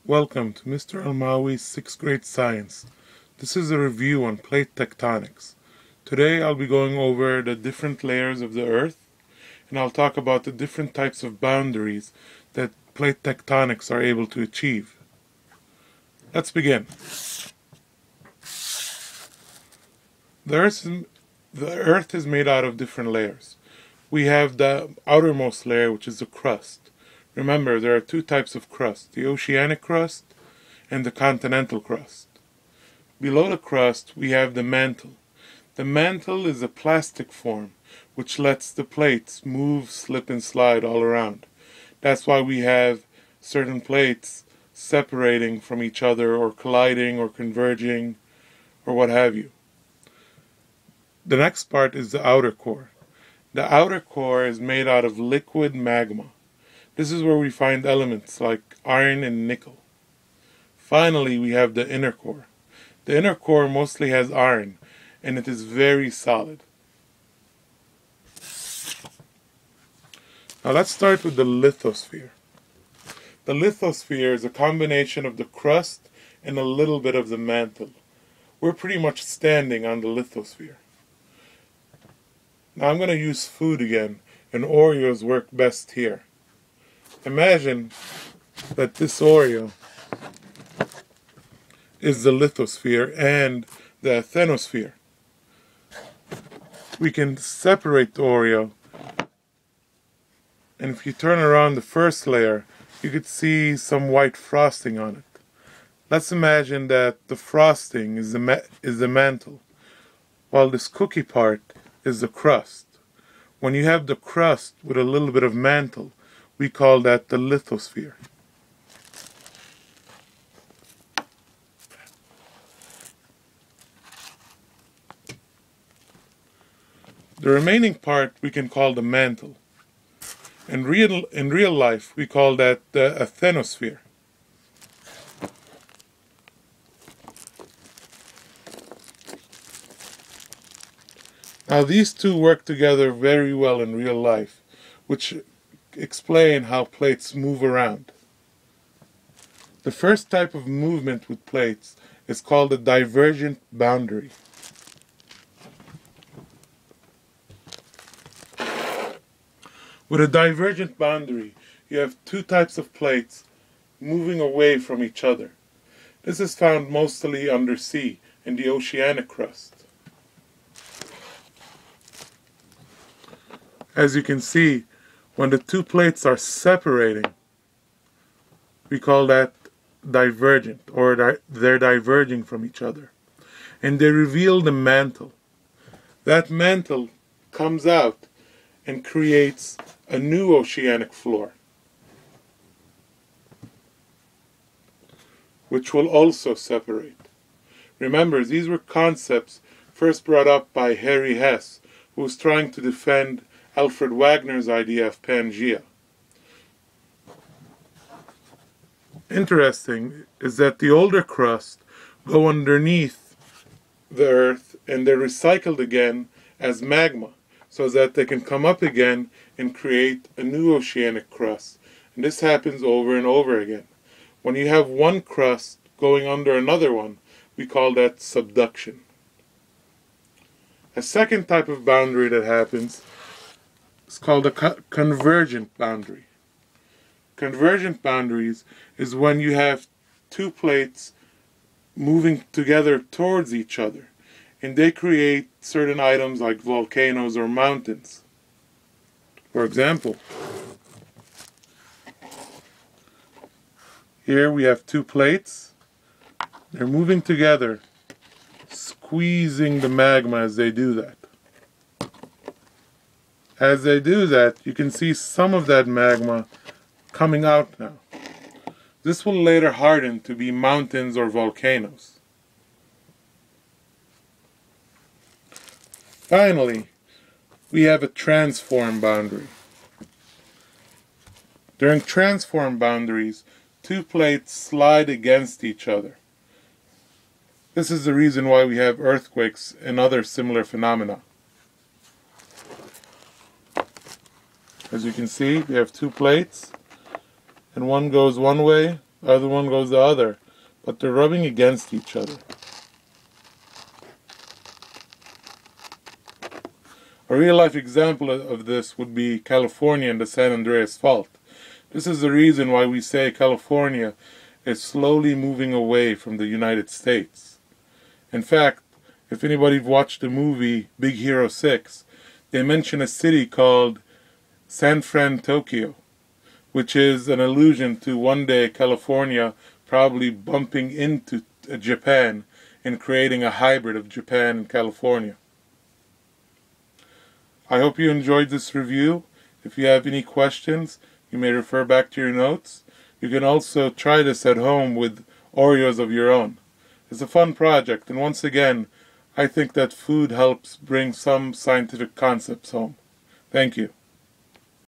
Welcome to Mr. Almawi's 6th grade science. This is a review on plate tectonics. Today I'll be going over the different layers of the Earth, and I'll talk about the different types of boundaries that plate tectonics are able to achieve. Let's begin. The Earth is made out of different layers. We have the outermost layer, which is the crust. Remember, there are two types of crust, the oceanic crust and the continental crust. Below the crust, we have the mantle. The mantle is a plastic form which lets the plates move, slip, and slide all around. That's why we have certain plates separating from each other or colliding or converging or what have you. The next part is the outer core. The outer core is made out of liquid magma. This is where we find elements like iron and nickel. Finally, we have the inner core. The inner core mostly has iron, and it is very solid. Now let's start with the lithosphere. The lithosphere is a combination of the crust and a little bit of the mantle. We're pretty much standing on the lithosphere. Now I'm going to use food again, and Oreos work best here. Imagine that this Oreo is the lithosphere and the asthenosphere. We can separate the Oreo, and if you turn around the first layer, you could see some white frosting on it. Let's imagine that the frosting is the mantle, while this cookie part is the crust. When you have the crust with a little bit of mantle, we call that the lithosphere. The remaining part we can call the mantle. In real life, we call that the asthenosphere. Now these two work together very well in real life, which explain how plates move around. The first type of movement with plates is called a divergent boundary. With a divergent boundary, you have two types of plates moving away from each other. This is found mostly undersea in the oceanic crust. As you can see, when the two plates are separating, we call that divergent, or they're diverging from each other. And they reveal the mantle. That mantle comes out and creates a new oceanic floor, which will also separate. Remember, these were concepts first brought up by Harry Hess, who was trying to defend Alfred Wagner's idea of Pangea. Interesting is that the older crust go underneath the Earth and they're recycled again as magma so that they can come up again and create a new oceanic crust. And this happens over and over again. When you have one crust going under another one, we call that subduction. A second type of boundary that happens is called a convergent boundary. Convergent boundaries is when you have two plates moving together towards each other, and they create certain items like volcanoes or mountains. For example, here we have two plates. They're moving together, squeezing the magma as they do that. As they do that, you can see some of that magma coming out now. This will later harden to be mountains or volcanoes. Finally, we have a transform boundary. During transform boundaries, two plates slide against each other. This is the reason why we have earthquakes and other similar phenomena. As you can see, we have two plates, and one goes one way the other one goes the other, but they're rubbing against each other. A real-life example of this would be California and the San Andreas Fault. This is the reason why we say California is slowly moving away from the United States. In fact, if anybody watched the movie Big Hero 6, they mention a city called San Fran, Tokyo, which is an allusion to one day California probably bumping into Japan and creating a hybrid of Japan and California. I hope you enjoyed this review. If you have any questions, you may refer back to your notes. You can also try this at home with Oreos of your own. It's a fun project, and once again, I think that food helps bring some scientific concepts home. Thank you.